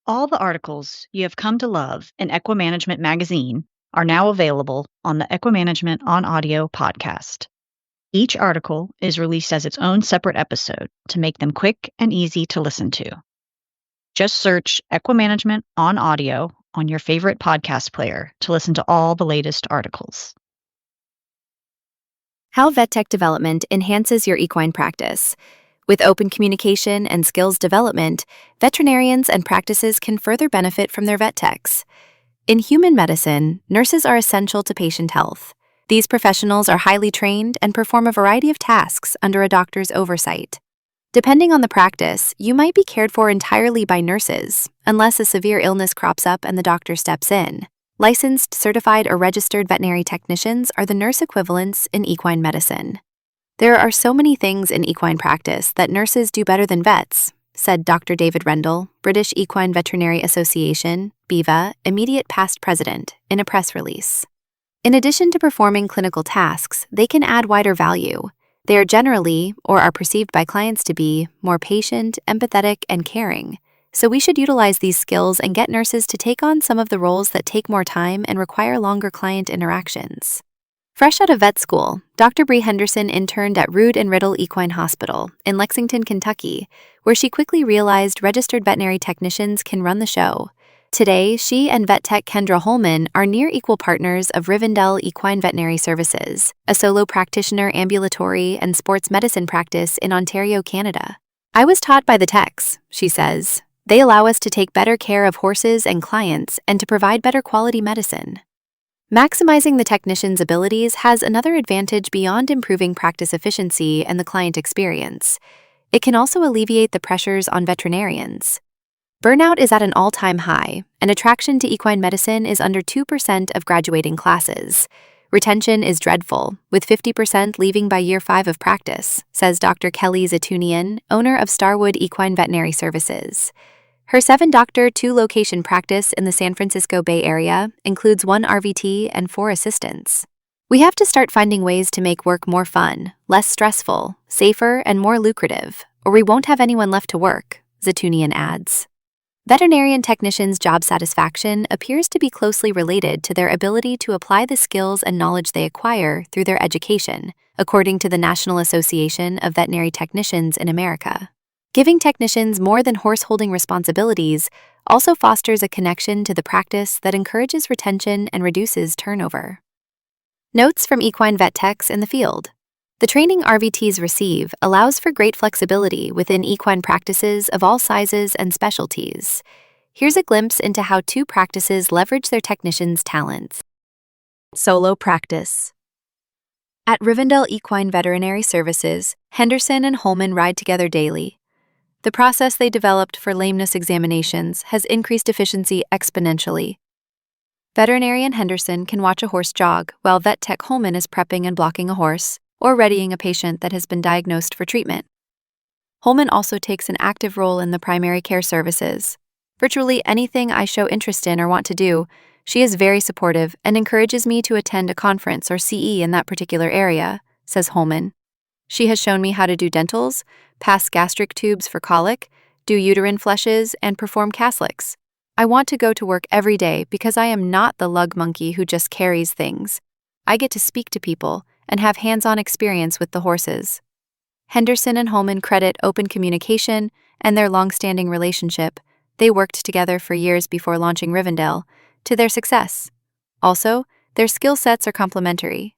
All the articles you have come to love in EquiManagement Magazine are now available on the EquiManagement on Audio podcast. Each article is released as its own separate episode to make them quick and easy to listen to. Just search EquiManagement on Audio on your favorite podcast player to listen to all the latest articles. How vet tech development enhances your equine practice. With open communication and skills development, veterinarians and practices can further benefit from their vet techs. In human medicine, nurses are essential to patient health. These professionals are highly trained and perform a variety of tasks under a doctor's oversight. Depending on the practice, you might be cared for entirely by nurses, unless a severe illness crops up and the doctor steps in. Licensed, certified, or registered veterinary technicians are the nurse equivalents in equine medicine. There are so many things in equine practice that nurses do better than vets, said Dr. David Rendell, British Equine Veterinary Association, BEVA, immediate past president, in a press release. In addition to performing clinical tasks, they can add wider value. They are generally, or are perceived by clients to be, more patient, empathetic, and caring. So we should utilize these skills and get nurses to take on some of the roles that take more time and require longer client interactions. Fresh out of vet school, Dr. Bree Henderson interned at Rood and Riddle Equine Hospital in Lexington, Kentucky, where she quickly realized registered veterinary technicians can run the show. Today, she and vet tech Kendra Holman are near equal partners of Rivendell Equine Veterinary Services, a solo practitioner ambulatory and sports medicine practice in Ontario, Canada. I was taught by the techs, she says. They allow us to take better care of horses and clients and to provide better quality medicine. Maximizing the technician's abilities has another advantage beyond improving practice efficiency and the client experience. It can also alleviate the pressures on veterinarians. Burnout is at an all-time high, and attraction to equine medicine is under 2% of graduating classes. Retention is dreadful, with 50% leaving by year 5 of practice, says Dr. Kelly Zatunian, owner of Starwood Equine Veterinary Services. Her 7-doctor, 2-location practice in the San Francisco Bay Area includes 1 RVT and 4 assistants. We have to start finding ways to make work more fun, less stressful, safer, and more lucrative, or we won't have anyone left to work, Zatunian adds. Veterinarian technicians' job satisfaction appears to be closely related to their ability to apply the skills and knowledge they acquire through their education, according to the National Association of Veterinary Technicians in America. Giving technicians more than horse-holding responsibilities also fosters a connection to the practice that encourages retention and reduces turnover. Notes from equine vet techs in the field. The training RVTs receive allows for great flexibility within equine practices of all sizes and specialties. Here's a glimpse into how 2 practices leverage their technicians' talents. Solo practice. At Rivendell Equine Veterinary Services, Henderson and Holman ride together daily. The process they developed for lameness examinations has increased efficiency exponentially. Veterinarian Henderson can watch a horse jog while vet tech Holman is prepping and blocking a horse or readying a patient that has been diagnosed for treatment. Holman also takes an active role in the primary care services. Virtually anything I show interest in or want to do, she is very supportive and encourages me to attend a conference or CE in that particular area, says Holman. She has shown me how to do dentals, pass gastric tubes for colic, do uterine flushes, and perform Caslics. I want to go to work every day because I am not the lug monkey who just carries things. I get to speak to people and have hands-on experience with the horses. Henderson and Holman credit open communication and their long-standing relationship. They worked together for years before launching Rivendell to their success. Also, their skill sets are complementary.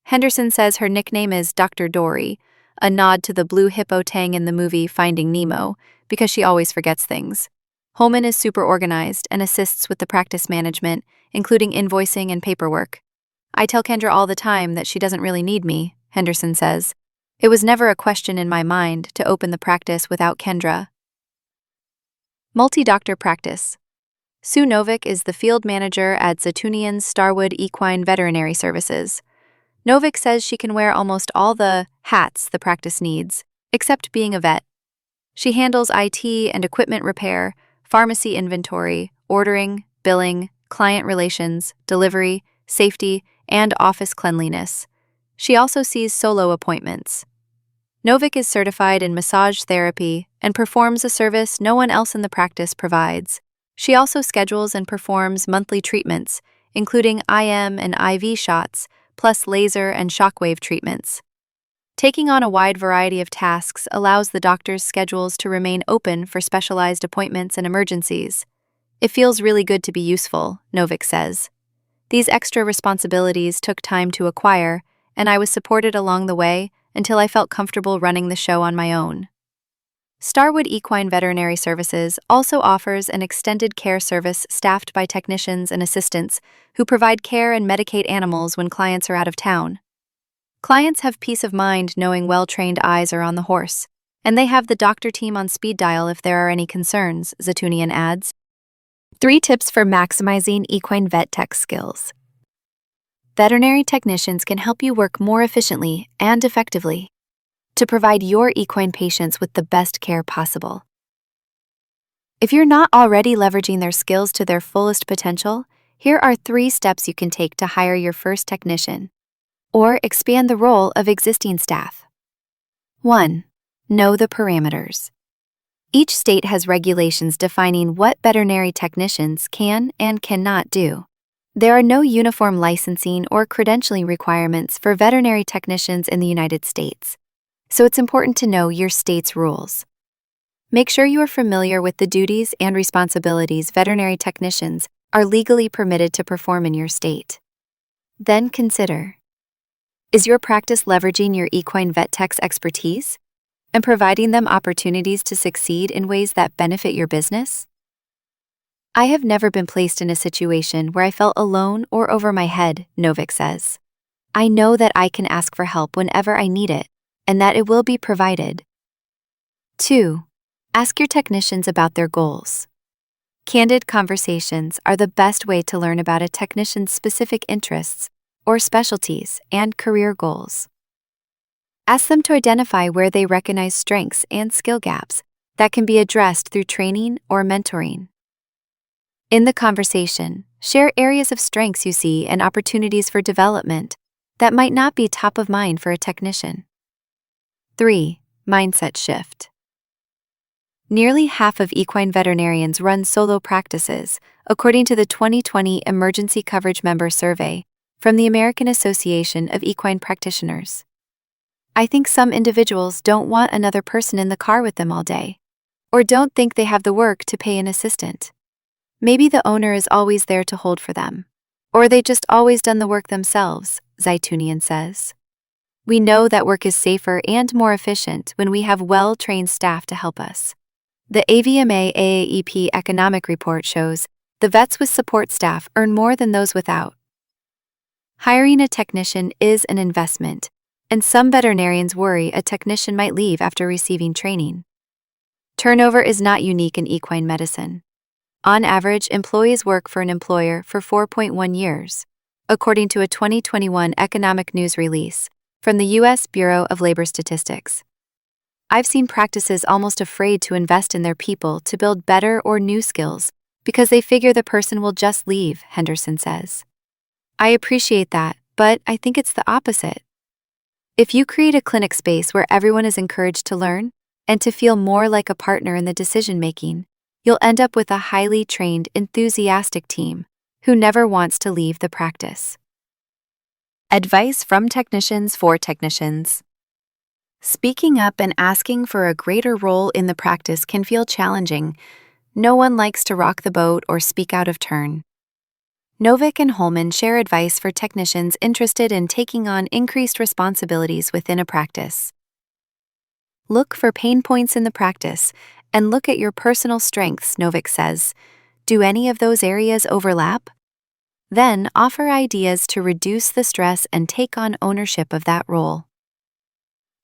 Henderson says her nickname is Dr. Dory, a nod to the blue hippo tang in the movie Finding Nemo, because she always forgets things. Holman is super organized and assists with the practice management, including invoicing and paperwork. I tell Kendra all the time that she doesn't really need me, Henderson says. It was never a question in my mind to open the practice without Kendra. Multi-doctor practice. Sue Novick is the field manager at Zatunian's Starwood Equine Veterinary Services. Novick says she can wear almost all the hats the practice needs, except being a vet. She handles IT and equipment repair, pharmacy inventory, ordering, billing, client relations, delivery, safety, and office cleanliness. She also sees solo appointments. Novick is certified in massage therapy and performs a service no one else in the practice provides, She also schedules and performs monthly treatments, including IM and IV shots, plus laser and shockwave treatments. Taking on a wide variety of tasks allows the doctor's schedules to remain open for specialized appointments and emergencies. It feels really good to be useful, Novick says. These extra responsibilities took time to acquire, and I was supported along the way until I felt comfortable running the show on my own. Starwood Equine Veterinary Services also offers an extended care service staffed by technicians and assistants who provide care and medicate animals when clients are out of town. Clients have peace of mind knowing well-trained eyes are on the horse, and they have the doctor team on speed dial if there are any concerns, Zatunian adds. 3 tips for maximizing equine vet tech skills. Veterinary technicians can help you work more efficiently and effectively to provide your equine patients with the best care possible. If you're not already leveraging their skills to their fullest potential, here are 3 steps you can take to hire your first technician or expand the role of existing staff. 1. Know the parameters. Each state has regulations defining what veterinary technicians can and cannot do. There are no uniform licensing or credentialing requirements for veterinary technicians in the United States, so it's important to know your state's rules. Make sure you are familiar with the duties and responsibilities veterinary technicians are legally permitted to perform in your state. Then consider: is your practice leveraging your equine vet tech's expertise and providing them opportunities to succeed in ways that benefit your business? I have never been placed in a situation where I felt alone or over my head, Novick says. I know that I can ask for help whenever I need it, and that it will be provided. 2. Ask your technicians about their goals. Candid conversations are the best way to learn about a technician's specific interests or specialties and career goals. Ask them to identify where they recognize strengths and skill gaps that can be addressed through training or mentoring. In the conversation, share areas of strengths you see and opportunities for development that might not be top of mind for a technician. 3. Mindset shift. Nearly half of equine veterinarians run solo practices, according to the 2020 Emergency Coverage Member Survey from the American Association of Equine Practitioners. I think some individuals don't want another person in the car with them all day, or don't think they have the work to pay an assistant. Maybe the owner is always there to hold for them, or they just always done the work themselves, Zaitunian says. We know that work is safer and more efficient when we have well-trained staff to help us. The AVMA AAEP economic report shows the vets with support staff earn more than those without. Hiring a technician is an investment, and some veterinarians worry a technician might leave after receiving training. Turnover is not unique in equine medicine. On average, employees work for an employer for 4.1 years, according to a 2021 economic news release from the U.S. Bureau of Labor Statistics. I've seen practices almost afraid to invest in their people to build better or new skills because they figure the person will just leave, Henderson says. I appreciate that, but I think it's the opposite. If you create a clinic space where everyone is encouraged to learn and to feel more like a partner in the decision-making, you'll end up with a highly trained, enthusiastic team who never wants to leave the practice. Advice from technicians for technicians. Speaking up and asking for a greater role in the practice can feel challenging. No one likes to rock the boat or speak out of turn. Novick and Holman share advice for technicians interested in taking on increased responsibilities within a practice. Look for pain points in the practice and look at your personal strengths, Novick says. Do any of those areas overlap? Then offer ideas to reduce the stress and take on ownership of that role.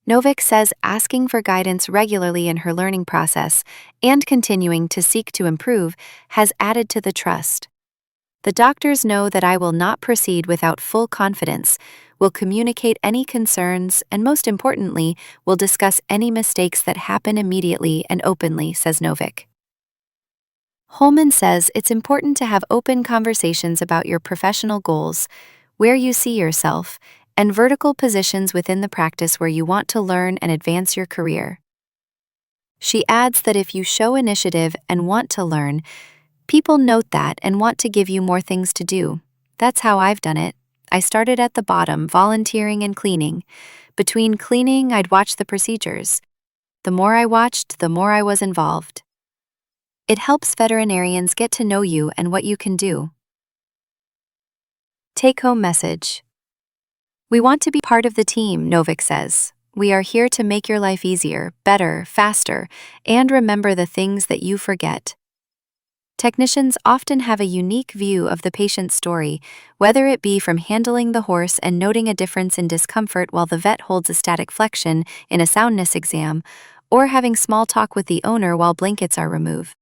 Novick says asking for guidance regularly in her learning process and continuing to seek to improve has added to the trust. The doctors know that I will not proceed without full confidence, will communicate any concerns, and most importantly, will discuss any mistakes that happen immediately and openly, says Novick. Holman says it's important to have open conversations about your professional goals, where you see yourself, and vertical positions within the practice where you want to learn and advance your career. She adds that if you show initiative and want to learn, People note that and want to give you more things to do. That's how I've done it. I started at the bottom, volunteering and cleaning. Between cleaning, I'd watch the procedures. The more I watched, the more I was involved. It helps veterinarians get to know you and what you can do. Take-home message. We want to be part of the team, Novik says. We are here to make your life easier, better, faster, and remember the things that you forget. Technicians often have a unique view of the patient's story, whether it be from handling the horse and noting a difference in discomfort while the vet holds a static flexion in a soundness exam, or having small talk with the owner while blankets are removed.